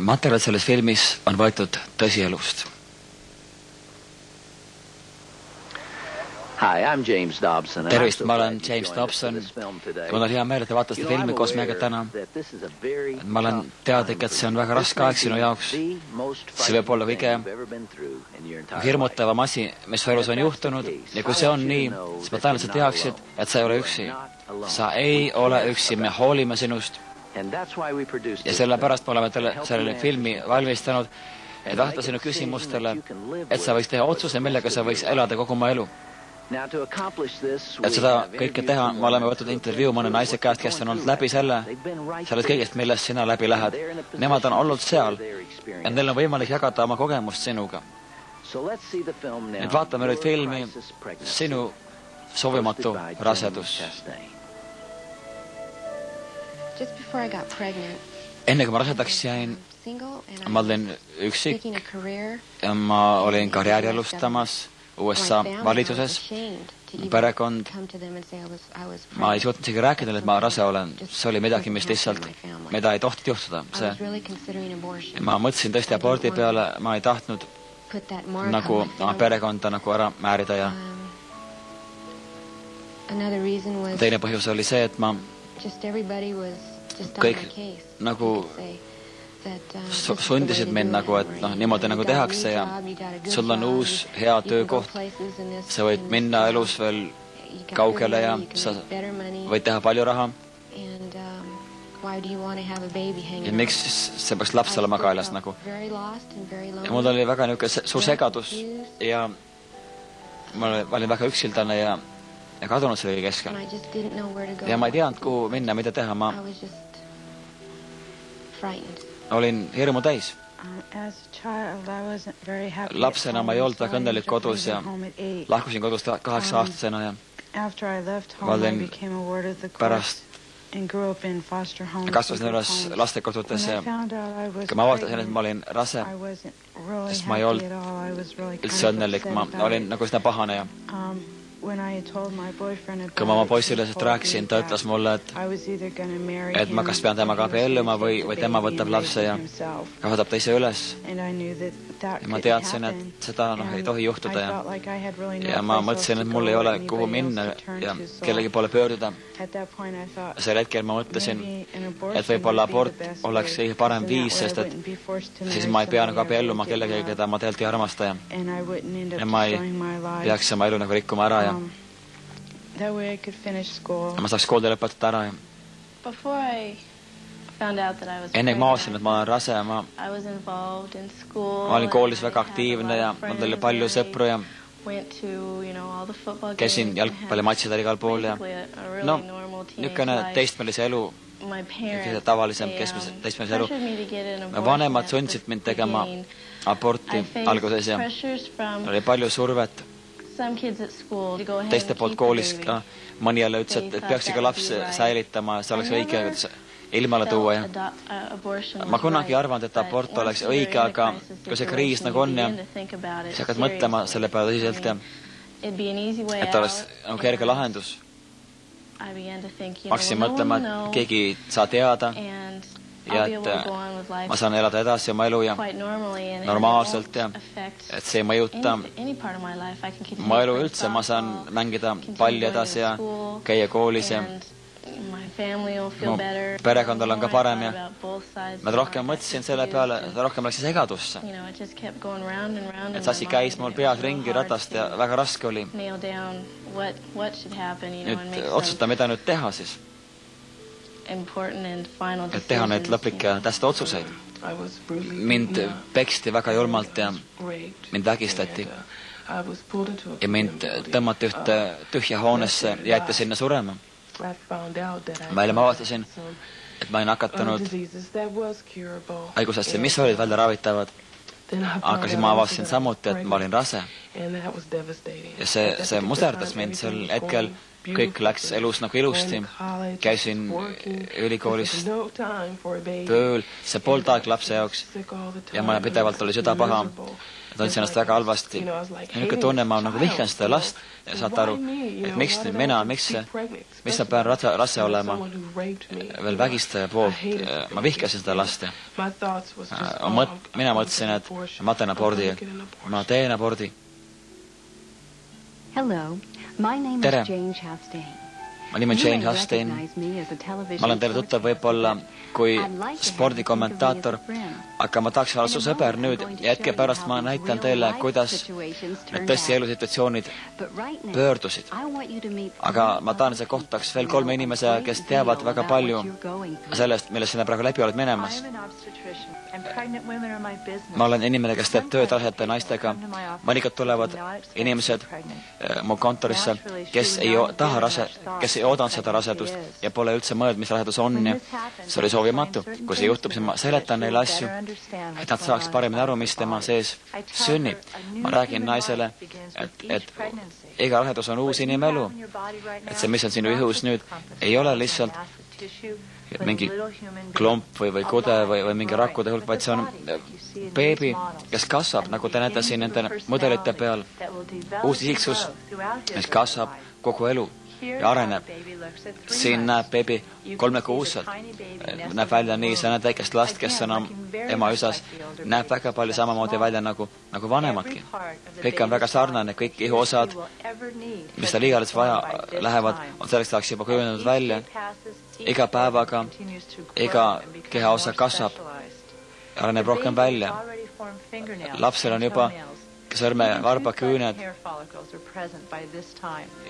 Materjal selles filmis on võetud tõsielust. Tervist, ma olen James Dobson ja mul on hea meel, et te vaatasite filmi koos meiega täna. Ma olen teadlik, et see on väga raske aeg sinu jaoks. See võib olla kõige hirmutavam asi, mis su elus on juhtunud, ja kui see on nii, siis ma tahan, et sa teaksid, et sa ei ole üksi. Sa ei ole üksi, me hoolime sinust. Ja sellepärast me oleme selle filmi valmistanud, et vastata sinu küsimustele, et sa võiks teha otsuse, millega sa võiks elada kogu oma elu. Et seda kõike teha, me oleme võtnud intervjuu mõne naise käest, kes on olnud läbi sellest kõigest, millest sina läbi lähed. Nemad on olnud seal ja neil on võimalik jagada oma kogemust sinuga. Nüüd vaatame nüüd filmi Sinu soovimatu rasedus. Enne kui ma rasedaks jäin, ma olin üksik ja ma olin karjääri alustamas USA valitsuses, perekond. Ma ei suutnud isegi rääkida, et ma rase olen. See oli midagi, mis lihtsalt, mida ei tohtinud juhtuda. Ma mõtlesin tõesti abordi peale, ma ei tahtnud nagu oma perekonda nagu ära määrida ja teine põhjus oli see, et ma kõik nagu sundisid mind nagu, et niimoodi nagu tehakse ja sul on uus hea töökoht, sa võid minna elus veel kaugele ja sa võid teha palju raha. Ja miks see peaks laps olema kaelas nagu? Ja mul oli väga niisugune suur segadus ja ma olin väga üksildane ja kadunud selle keskel. Ja ma ei teadnud, kuhu minna, mida teha. Ma olin hirmu täis. Lapsena ma ei olnud väga õnnelik kodus ja lahkusin kodust 8-aastasena ja ma olin pärast kasvasin üles lastekodutes ja kui ma avastasin, et ma olin rase, sest ma ei olnud üldse õnnelik, ma olin nagu seda pahane ja kui ma oma poissile sellest rääkisin, ta ütles mulle, et ma kas pean temaga abielluma või tema võtab lapse ja kasvatab ta ise üles. Ja ma teadsin, et seda ei tohi juhtuda ja ma mõtlesin, et mul ei ole kuhu minna ja kellegi poole pöörduda. Sel hetkel ma mõtlesin, et võib-olla abort oleks kõige parem viis, sest et siis ma ei pea nagu abielluma kellegagi, keda ma tegelikult ei armasta ja ma ei peaks oma elu nagu rikkuma ära ja ma saaks kooli lõpetada ära ja enne kui ma avastasin, et ma olen rase, ma olin koolis väga aktiivne ja mul oli palju sõpru ja käisin jalgpallimatsidel igal pool ja niisugune teistmelise elu, tavalisem teistmelise elu. Vanemad sundsid mind tegema aborti alguses ja oli palju survet. Teiste poolt koolis mõni jälle ütles, et peaks iga laps säilitama, see oleks õige ilmale tuua ja ma kunagi arvanud, et abort oleks õige, aga kui see kriis nagu on ja siis hakkad mõtlema selle peale tõsiselt ja et oleks nagu kerge lahendus. Ma hakkasin mõtlema, et keegi ei saa teada ja et ma saan elada edasi oma elu ja normaalselt ja et see ei mõjuta ma elu üldse, ma saan mängida palli edasi ja käia koolis ja mu perekondal on ka parem ja ma rohkem mõtlesin selle peale, rohkem läks segadusse. Et see asi käis mul peas ringi ratast ja väga raske oli. Nüüd otsustada, mida nüüd teha siis. Et teha neid lõplikke tähtsad otsuseid. Mind peksti väga julmalt ja mind vägistati. Ja mind tõmmati ühte tühja hoonesse ja jäeti sinna surema. Ma avastasin, et ma olin nakatunud haigusesse, mis olid välja ravitavad. Aga siis ma avastasin samuti, et ma olin rase. Ja see muserdas mind sel hetkel. Kõik läks elus nagu ilusti. Käisin ülikoolis tööl. See polnud aeg lapse jaoks. Ja ma pidevalt oli süda paha. tundsin ennast väga halvasti. Niisugune tunne, ma nagu vihkan seda last ja saate aru, et miks ma pean rase olema veel vägistaja poolt. Ma vihkasin seda last ja mina mõtlesin, et ma teen abordi. Ma teen abordi. Tere! Ma nimi on Jane Hastein. Ma olen teile tuttav võib-olla kui spordikommentaator, aga ma tahaks olla su sõber nüüd ja hetke pärast ma näitan teile, kuidas need tõesti elusituatsioonid pöördusid. Aga ma tahan, et see kohtaks veel 3 inimese, kes teavad väga palju sellest, millest sinna praegu läbi oled minemas. Ma olen inimene, kes teeb tööd rasedate naistega. Mõnikord tulevad inimesed mu kontorisse, kes ei oodanud seda rasedust ja pole üldse mõeld, mis rasedus on ja see oli soovimatu. Kui see juhtub, siis ma seletan neile asju, et nad saaks paremini aru, mis tema sees sünnib. Ma räägin naisele, et iga rasedus on uus inimelu. Et see, mis on sinu ihus nüüd, ei ole lihtsalt mingi klomp või kude või mingi rakkude hulk, vaid see on beebi, kes kasvab, nagu te näete siin nende mudelite peal. Uus isiksus, mis kasvab kogu elu ja areneb. Siin näeb beebi 3-kuuselt. Näeb välja nii, sa näed väikest last, kes on ema üsas. Näeb väga palju samamoodi välja nagu vanemadki. Kõik on väga sarnane, kõik ihuosad, mis tal igales vaja lähevad, on selleks tahaks juba kujunenud välja. Iga päevaga, iga kehaosa kasvab ja areneb rohkem välja. Lapsel on juba sõrme varbaküüned,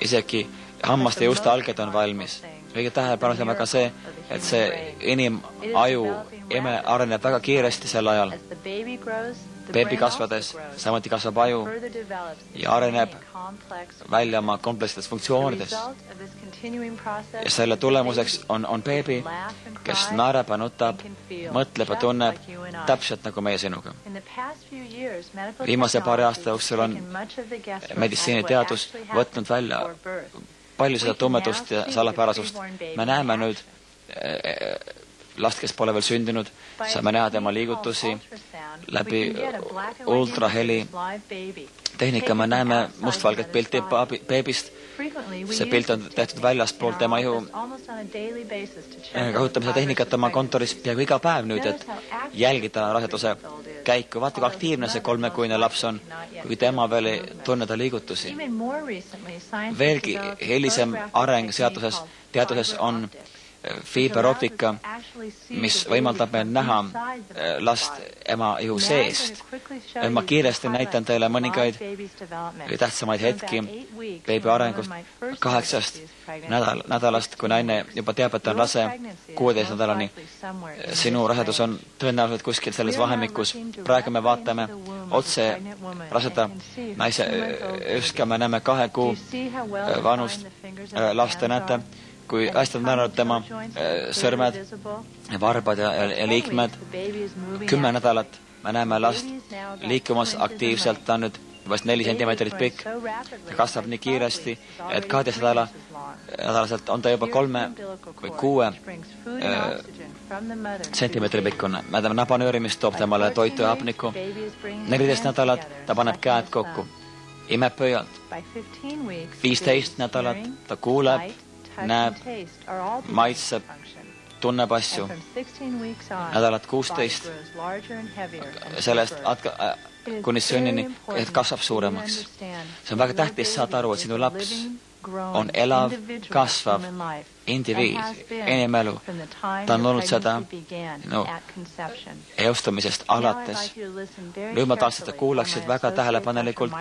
isegi hammaste juuste alged on valmis. Kõige tähelepanu on väga see, et see inimaju eme areneb väga kiiresti sel ajal. Beebi kasvades, samuti kasvab aju ja areneb välja oma komplekssetes funktsioonides. Ja selle tulemuseks on beebi, kes naerab ja nutab, mõtleb ja tunneb täpselt nagu meie sinuga. Viimase paari aasta jooksul on meditsiiniteadus võtnud välja palju seda tummedust ja salapärasust. Me näeme nüüd last, kes pole veel sündinud, saame näha tema liigutusi läbi ultraheli tehnika. Me näeme mustvalget pilti beebist. See pilt on tehtud väljaspoolt tema ihu. Kasutame seda tehnikat oma kontoris peaaegu iga päev nüüd, et jälgida raseduse käiku. Vaata, kui aktiivne see 3-kuine laps on, kui tema veel ei tunne ta liigutusi. Veelgi helisem areng teaduses on fiiberoptika, mis võimaldab meil näha last ema ihu seest. Ma kiiresti näitan teile mõningaid tähtsamaid hetki beebi arengust 8 nädalast, kui naine juba teab, et on rase 16 nädalani. Sinu rasedus on tõenäoliselt kuskil selles vahemikus. Praegu me vaatame otse raseda naise üska, me näeme 2 kuu vanust last, näete, kui hästi on näinud tema sõrmed, varbad ja liikmed. 10 nädalat me näeme last liikumas aktiivselt, ta on nüüd juba 4 sentimeetrit pikk. Ta kasvab nii kiiresti, et 12 nädalaselt on ta juba 3 või 6 sentimeetri pikkune. Me teeme nabanööri, mis toob temale toitu ja hapnikku. 14 nädalat ta paneb käed kokku, imeb pöialt. 15 nädalat ta kuuleb, näeb, maitseb, tunneb asju. Nädalat 16 sellest kuni sünnini, et kasvab suuremaks. See on väga tähtis saada aru, et sinu laps on elav, kasvav indiviid, inimelu. Ta on olnud seda eostamisest alates. Nüüd ma tahaks, et ta kuulaksid väga tähelepanelikult,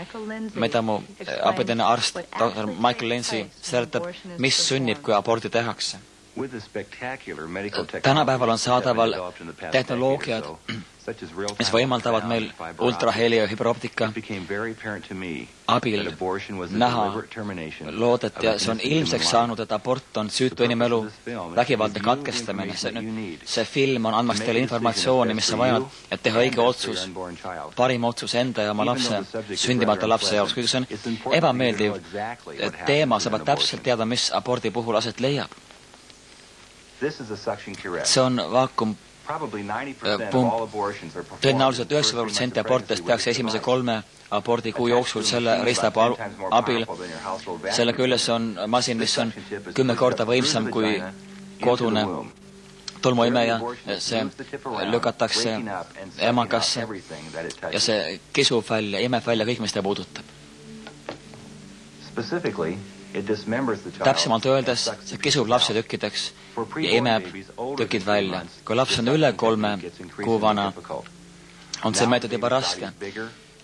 mida mu abidine arst, doktor Michael Lindsay seletab, mis sünnib, kui abordi tehakse. Tänapäeval on saadaval tehnoloogiad, mis võimaldavad meil ultraheli ja hüperoptika abil näha loodet ja see on ilmseks saanud, et abort on süütu inimelu vägivaldne katkestamine. See film on andmaks teile informatsiooni, mis on vajanud, et teha õige otsus, parim otsus enda ja oma lapse, sündimata lapse jaoks. Kuigi see on ebameeldiv teema, saavad täpselt teada, mis abordi puhul aset leiab. See on tõenäoliselt 90% abortidest peaks esimese 3 abordikuu jooksul selle riistapuu abil. Selle küljes on masin, mis on 10 korda võimsam kui kodune tolmuimeja, see lükatakse emakasse ja see kisub välja, imeb välja kõik, mis ta puudutab. Täpsemalt öeldes, see kisub lapse tükkideks ja imeb tükid välja. Kui laps on üle 3 kuu vana, on see meetod juba raske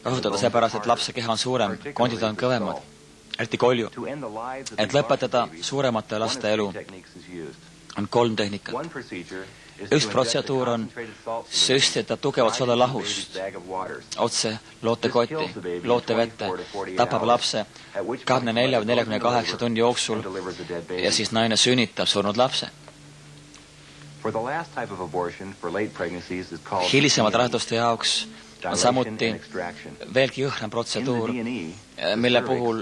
kasutada seepärast, et lapse keha on suurem, kondid on kõvemad, eriti kolju. Et lõpetada suuremate laste elu, on 3 tehnikat. Üks protseduur on süstida tugevat soda lahust otse lootekotti, lootevette, tapab lapse 24 või 48 tunni jooksul ja siis naine sünnitab surnud lapse. Hilisemad raseduste jaoks on samuti veelgi jõhram protseduur, mille puhul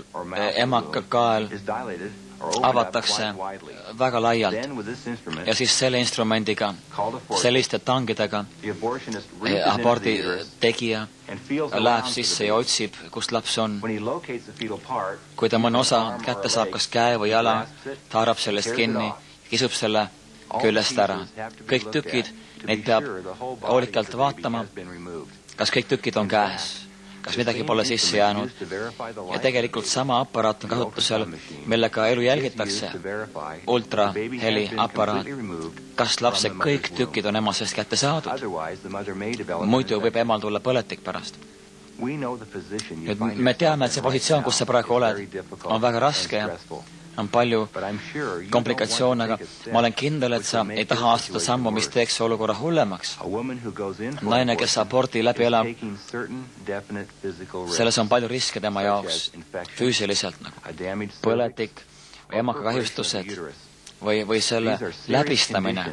emaka kael avatakse väga laialt ja siis selle instrumendiga, selliste tangidega abordi tegija läheb sisse ja otsib, kust laps on. Kui ta mõne osa kätte saab, kas käe või jala, ta haarab sellest kinni, kisub selle küljest ära. Kõik tükid, neid peab hoolikalt vaatama, kas kõik tükid on käes, kas midagi pole sisse jäänud. Ja tegelikult sama aparaat on kasutusel, millega elu jälgitakse, ultraheli aparaat. Kas lapse kõik tükid on ema seest kätte saadud? Muidu võib emal tulla põletik pärast. Nüüd me teame, et see positsioon, kus sa praegu oled, on väga raske ja on palju komplikatsioone, aga ma olen kindel, et sa ei taha astuda sammu, mis teeks olukorra hullemaks. Naine, kes abordi läbi elab, selles on palju riske tema jaoks füüsiliselt, nagu põletik või emaka kahjustused või selle läbistamine.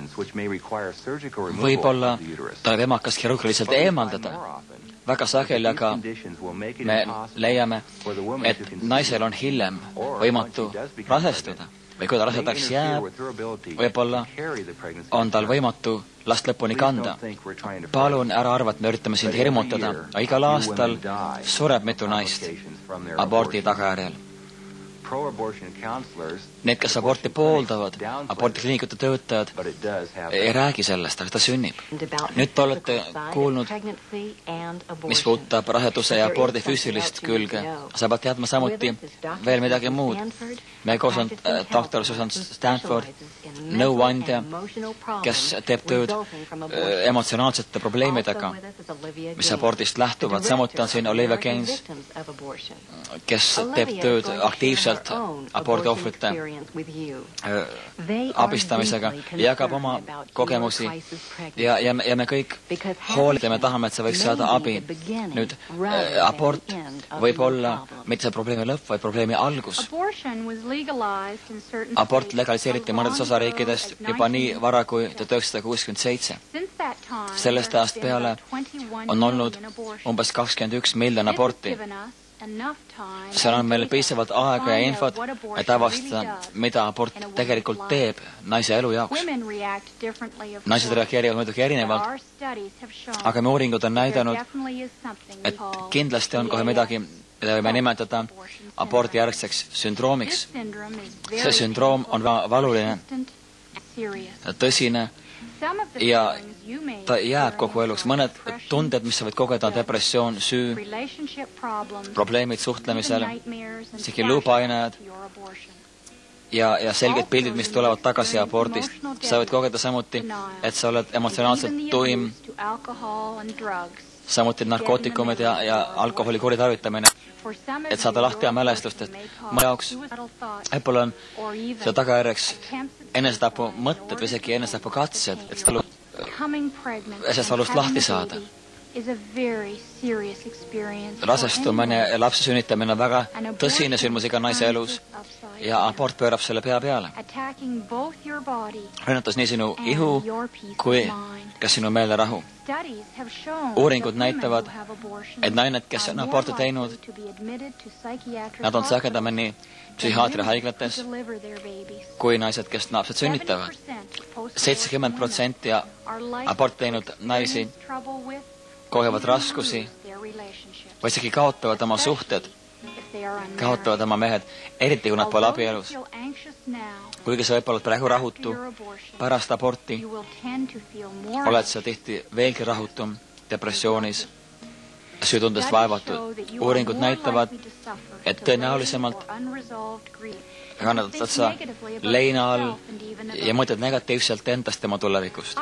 Võib-olla tuleb emakas kirurgiliselt eemaldada. Väga sageli, aga me leiame, et naisel on hiljem võimatu rasestuda või kui ta rasedaks jääb, võib-olla on tal võimatu last lõpuni kanda. Palun ära arva, et me üritame sind hirmutada. Igal aastal sureb mitu naist abordi tagajärjel. Need, kes aborti pooldavad, abordi kliinikute töötajad, ei räägi sellest, aga ta sünnib. Nüüd te olete kuulnud, mis puudutab raseduse ja abordi füüsilist külge. Sa pead teadma samuti veel midagi muud. Me koos on doktor Susan Stanford, nõuandja, kes teeb tööd emotsionaalsete probleemidega, mis abordist lähtuvad. Samuti on siin Olivia Gaines, kes teeb tööd aktiivselt abordi ohvrite abistamisega, jagab oma kogemusi ja me kõik hoolid ja me tahame, et see võiks saada abi. Nüüd, abort võib olla mitte see probleemi lõpp, vaid probleemi algus. Abort legaliseeriti mõnedes osariikidest juba nii vara kui 1967. Sellest ajast peale on olnud umbes 21 miljon aborti. Seal on meil piisavalt aega ja infot, et avastada, mida abort tegelikult teeb naise elu jaoks. Naised reageerivad muidugi erinevalt, aga me uuringud on näidanud, et kindlasti on kohe midagi, mida võime nimetada abordi järgseks sündroomiks. See sündroom on valuline, tõsine ja ta jääb kogu eluks. Mõned tunded, mis sa võid kogeda, on depressioon, süü, probleemid suhtlemisel, isegi luupainajad ja selged pildid, mis tulevad tagasi abordist. Sa võid kogeda samuti, et sa oled emotsionaalselt tuim, samuti narkootikumid ja alkoholi kuritarvitamine, et saada lahti ja mälestust, et mõne jaoks võib-olla on see tagajärjeks enesetapu mõtted või isegi enesetapu katsed, et sellest valust lahti saada. Rasestumine ja lapse sünnitamine on väga tõsine sündmus iga naise elus ja abort pöörab selle pea peale. Rünnatas nii sinu ihu kui ka sinu meelerahu. Uuringud näitavad, et nained, kes on aborti teinud, nad on sagedamini psühhiaatriahaiglates kui naised, kes lapsed sünnitavad. 70% abort teinud naisi kogevad raskusi või isegi kaotavad oma suhted, kaotavad oma mehed, eriti kui nad pole abielus. Kuigi sa võib-olla praegu rahutu, pärast aborti oled sa tihti veelgi rahutum, depressioonis, süütundest vaevatud. Uuringud näitavad, et tõenäolisemalt kannatad sa leina all ja mõtled negatiivselt endast tema tulevikust.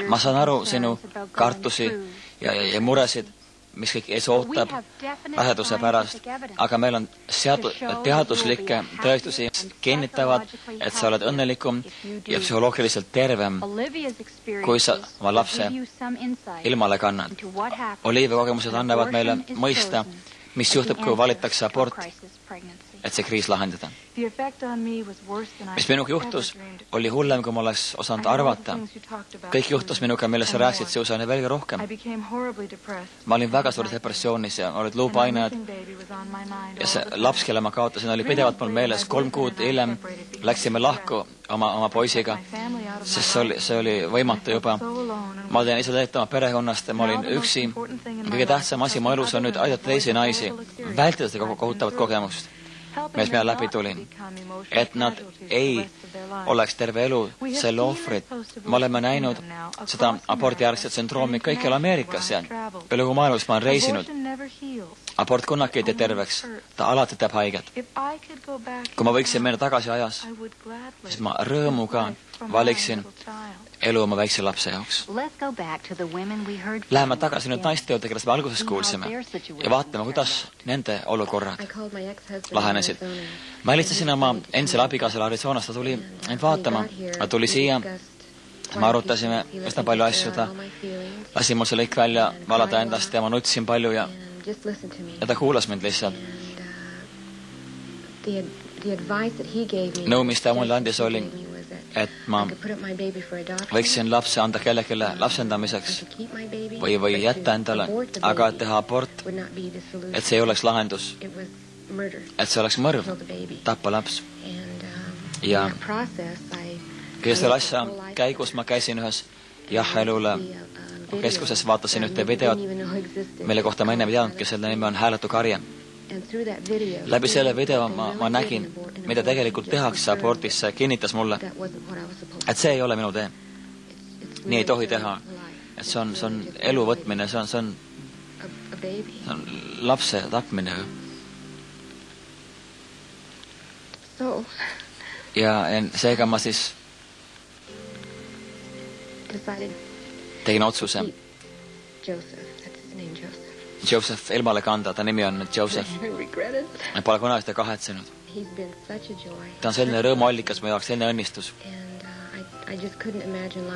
Ma saan aru sinu kartusi ja muresid, mis kõik ees ootab raseduse pärast, aga meil on teaduslikke tõestusi, kinnitavad, et sa oled õnnelikum ja psühholoogiliselt tervem, kui sa oma lapse ilmale kannad. Olivia kogemused annavad meile mõista, mis juhtub, kui valitakse abort, et see kriis lahendada. Mis minuga juhtus, oli hullem, kui ma oleks osanud arvata. Kõik juhtus minuga, millest sa rääksid, see usani veelgi rohkem. Ma olin väga suures depressioonis ja olid luupainajad ja see laps, kelle ma kaotasin, oli pidevalt mul meeles. 3 kuud hiljem läksime lahku oma poisiga, sest see oli võimatu juba. Ma olin ise tehtud oma perekonnast ja ma olin üksi. Kõige tähtsam asi mu elus on nüüd aidata teisi naisi, vältida seda kohutavat kogemust, mis mina läbi tulin, et nad ei oleks terve elu selle ohvrid. Me oleme näinud seda abordijärgset sündroomi kõikjal Ameerikas ja üle kogu maailmas ma olen reisinud. Abort kunagi ei tee terveks, ta alati teeb haiget. Kui ma võiksin minna tagasi ajas, siis ma rõõmuga valiksin elu oma väikse lapse jaoks. Läheme tagasi nüüd naiste juurde, kellest me alguses kuulsime ja vaatame, kuidas nende olukorrad lahenesid. Ma helistasin oma endisele abikaasale Arizonas, ta tuli end vaatama, ta tuli siia, me arutasime üsna palju asju, ta lasi mul selle kõik välja valada endast ja ma nutsin palju ja ta kuulas mind lihtsalt. Nõu, mis ta mulle andis, oli, et ma võiksin lapse anda kellelegi lapsendamiseks või jätta endale, aga et teha abort, et see ei oleks lahendus, et see oleks mõrv, tappa laps. Ja kõige selle asja käigus ma käisin ühes jah-elule keskuses, vaatasin ühte videot, mille kohta ma enne ei teadnudki, selle nimi on Hääletu karje. Läbi selle video ma nägin, mida tegelikult tehakse abortis, see kinnitas mulle, et see ei ole minu tee. Nii ei tohi teha. Et see on elu võtmine, see on lapse tapmine. Ja seega ma siis tegin otsuse Joseph ilmale kanda, ta nimi on Joseph. Ma pole kunagi seda kahetsenud. Ta on selline rõõmuallikas mu jaoks, selline õnnistus. Ja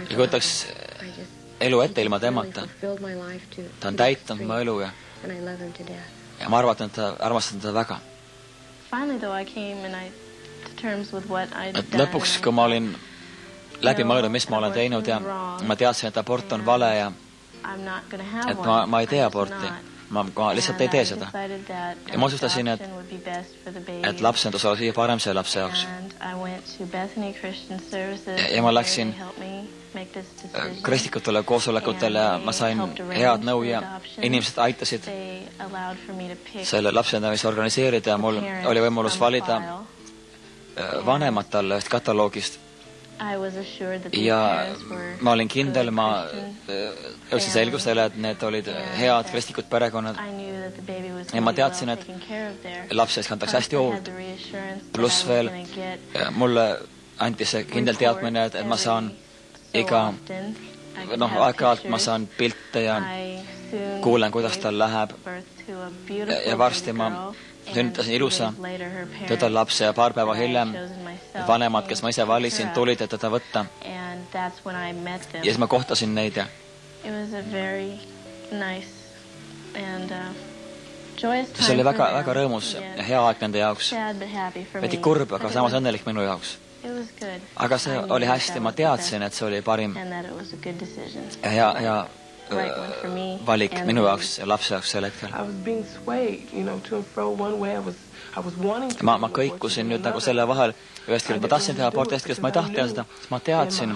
kui võtaks elu ette ilma temata, ta on täitnud mu elu ja ma armastan teda väga. Et lõpuks, kui ma olin läbi mõelnud, mis ma olen teinud ja ma teadsin, et abort on vale ja et ma ei tee aborti. Ma lihtsalt ei tee seda. Ja ma otsustasin, et lapsendus oleks kõige parem selle lapse jaoks. Ja ma läksin kristlikutele koosolekutele ja ma sain head nõu ja inimesed aitasid selle lapsendamise organiseerida ja mul oli võimalus valida vanemat talle ühest kataloogist. Ja ma olin kindel, ma jõudsin selgusele, et need olid head kristlikud perekonnad ja ma teadsin, et lapse eest kantakse hästi hoolt. Pluss veel mulle anti see kindel teadmine, et ma saan aeg-ajalt ma saan pilte ja kuulen, kuidas tal läheb ja varsti ma sünnitasin ilusa tõde lapse ja paar päeva hiljem vanemad, kes ma ise valisin, tulid, et teda võtta. Ja siis ma kohtasin neid ja see oli väga rõõmus ja hea aeg nende jaoks. Veidi kurb, aga samas õnnelik minu jaoks. Aga see oli hästi, ma teadsin, et see oli parim ja hea valik minu jaoks ja lapse jaoks sel hetkel. ma kõikusin nüüd nagu selle vahel, ühest küljest ma tahtsin teha aborti, ühest küljest ma ei tahtnud teha seda, sest ma teadsin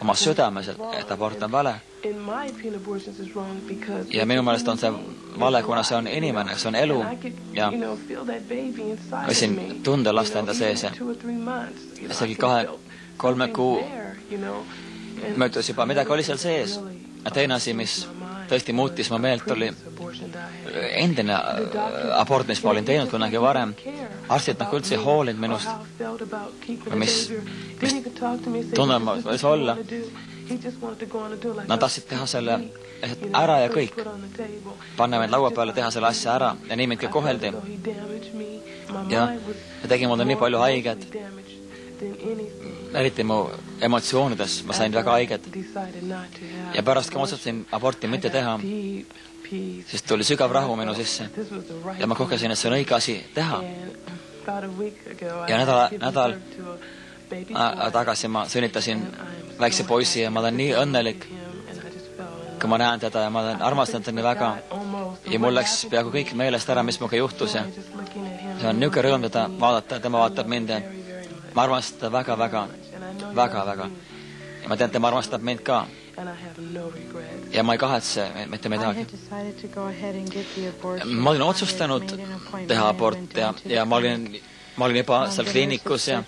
oma südames, et abort on vale. Ja minu meelest on see vale, kuna see on inimene, see on elu ja võisin tunda last enda sees ja isegi 2-3 kuu möödus juba, midagi oli seal sees. Teine asi, mis tõesti muutis mu meelt, oli endine abort, mis ma olin teinud kunagi varem. Arstid nagu üldse ei hoolinud minust, mis tunne ma võis olla. Nad tahtsid teha selle ära ja kõik. Panna meid laua peale, teha selle asja ära ja nii mind ka koheldi. Ja tegi mulle nii palju haiget. Eriti mu emotsioonides ma sain väga haiget. Ja pärast, kui ma otsustasin aborti mitte teha, siis tuli sügav rahu minu sisse. Ja ma kogesin, et see on õige asi teha. Ja nädal tagasi ma sünnitasin väikse poisi ja ma olen nii õnnelik, kui ma näen teda ja ma olen armastanud teda nii väga. Ja mul läks peaaegu kõik meelest ära, mis minuga juhtus. Ja see on niisugune rõõm teda vaadata, tema vaatab mind ja ma armastan teda väga. Ja ma tean, et tema armastab mind ka. Ja ma ei kahetse mitte midagi. Ma olin otsustanud teha abort ja ma olin juba seal kliinikus ja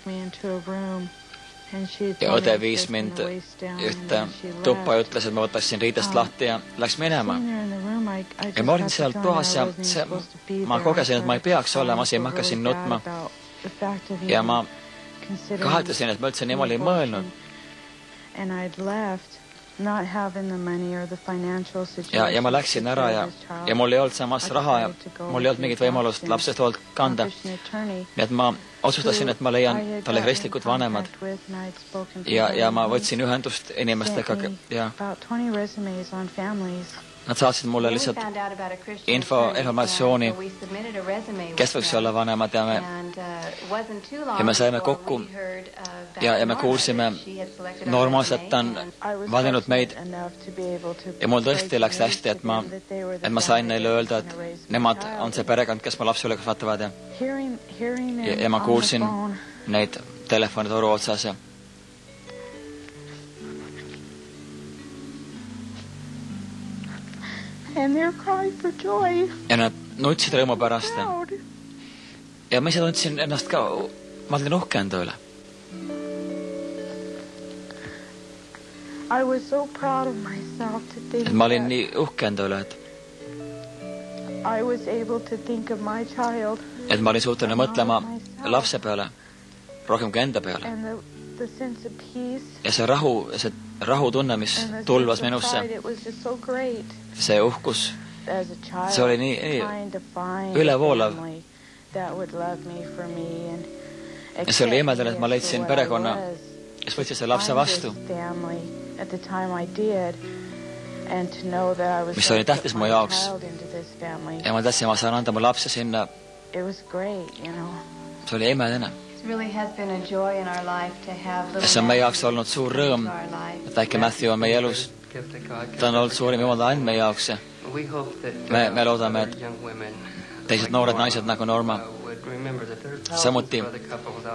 õde viis mind ühte tuppa ja ütles, et ma võtaksin riidest lahti ja läks minema. Ja ma olin seal toas ja ma kogesin, et ma ei peaks olema siin, ma hakkasin nutma. Ja ma kahetasin, et ma üldse niimoodi ei mõelnud. Ja ma läksin ära ja mul ei olnud samas raha ja mul ei olnud mingit võimalust lapsest hoolt kanda. Nii et ma otsustasin, et ma leian talle kristlikud vanemad ja ma võtsin ühendust inimestega ja nad saatsid mulle lihtsalt informatsiooni, kes võiks olla vanemad ja me saime kokku ja me kuulsime normaalselt, ta on valinud meid ja mul tõesti läks hästi, et ma sain neile öelda, et nemad on see perekond, kes ma lapse üle kasvatavad ja ma kuulsin neid telefonitoru otsas ja nad nutsid rõõmu pärast ja ma ise tundsin ennast ka, ma olin uhke enda üle. Ma olin nii uhke enda üle, et ma olin suuteline mõtlema lapse peale rohkem kui enda peale. Ja see rahutunne, mis tulvas minusse, see uhkus, see oli nii ülevoolav. Ja see oli imeldane, et ma leidsin perekonna, kes võtsid selle lapse vastu, mis oli tähtis mu jaoks. Ja ma tahtsin, ma saan anda mu lapse sinna. See oli imeline. Ja see on meie jaoks olnud suur rõõm, et väike Matthew on meie elus. Ta on olnud suurim jumala and meie jaoks. Me loodame, et teised noored naised nagu Norma samuti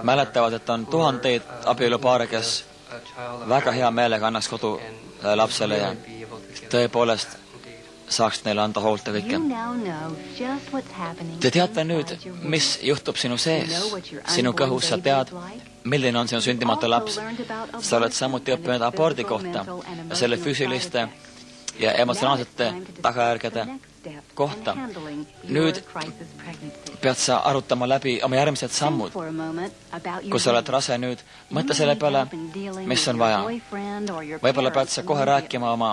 mäletavad, et on tuhandeid abielupaare, kes väga hea meelega annaks kodu lapsele ja tõepoolest saaks neile anda hoolt ja kõike. Te teate nüüd, mis juhtub sinu sees, sinu kõhus, sa tead, milline on sinu sündimata laps. Sa oled samuti õppinud abordi kohta ja selle füüsiliste ja emotsionaalsete tagajärgede kohta. Nüüd pead sa arutama läbi oma järgmised sammud. Kui sa oled rase nüüd, mõtle selle peale, mis on vaja. Võib-olla pead sa kohe rääkima oma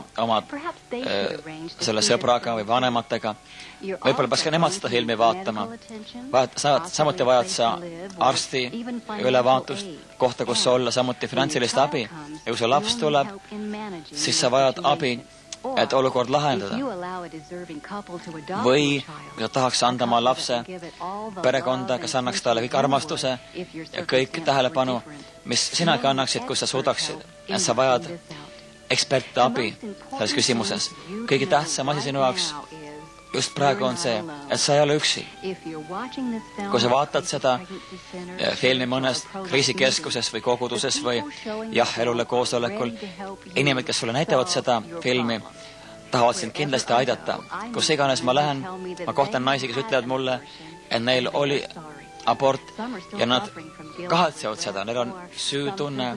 selle sõbraga või vanematega. Võib-olla peaks ka nemad seda filmi vaatama. Samuti vajad sa arsti ülevaatust, kohta, kus sa olla, samuti finantsilist abi. Ja kui see laps tuleb, siis sa vajad abi, et olukord lahendada. Või kui sa tahaks anda oma lapse perekonda, kes annaks talle kõik armastuse ja kõik tähelepanu, mis sinagi annaksid, kui sa suudaksid, et sa vajad eksperti abi selles küsimuses. Kõige tähtsam asi sinu jaoks just praegu on see, et sa ei ole üksi. Kui sa vaatad seda filmi mõnes kriisikeskuses või koguduses või elule koosolekul, inimesed, kes sulle näitavad seda filmi, tahavad sind kindlasti aidata. Kus iganes ma lähen, ma kohtan naisi, kes ütlevad mulle, et neil oli abort ja nad kahetsevad seda, neil on süütunne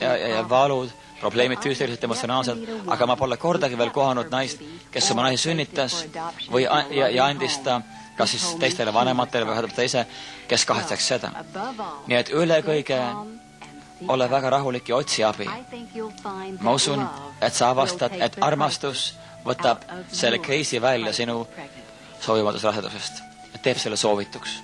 ja valud, probleemid füüsiliselt, emotsionaalselt, aga ma pole kordagi veel kohanud naist, kes oma naisi sünnitas või andis ta kas siis teistele vanematele või teise, kes kahetseks seda. Nii et üle kõige ole väga rahulik ja otsi abi. Ma usun, et sa avastad, et armastus võtab selle kriisi välja sinu soovimatust rasedusest. Teeb selle soovituks.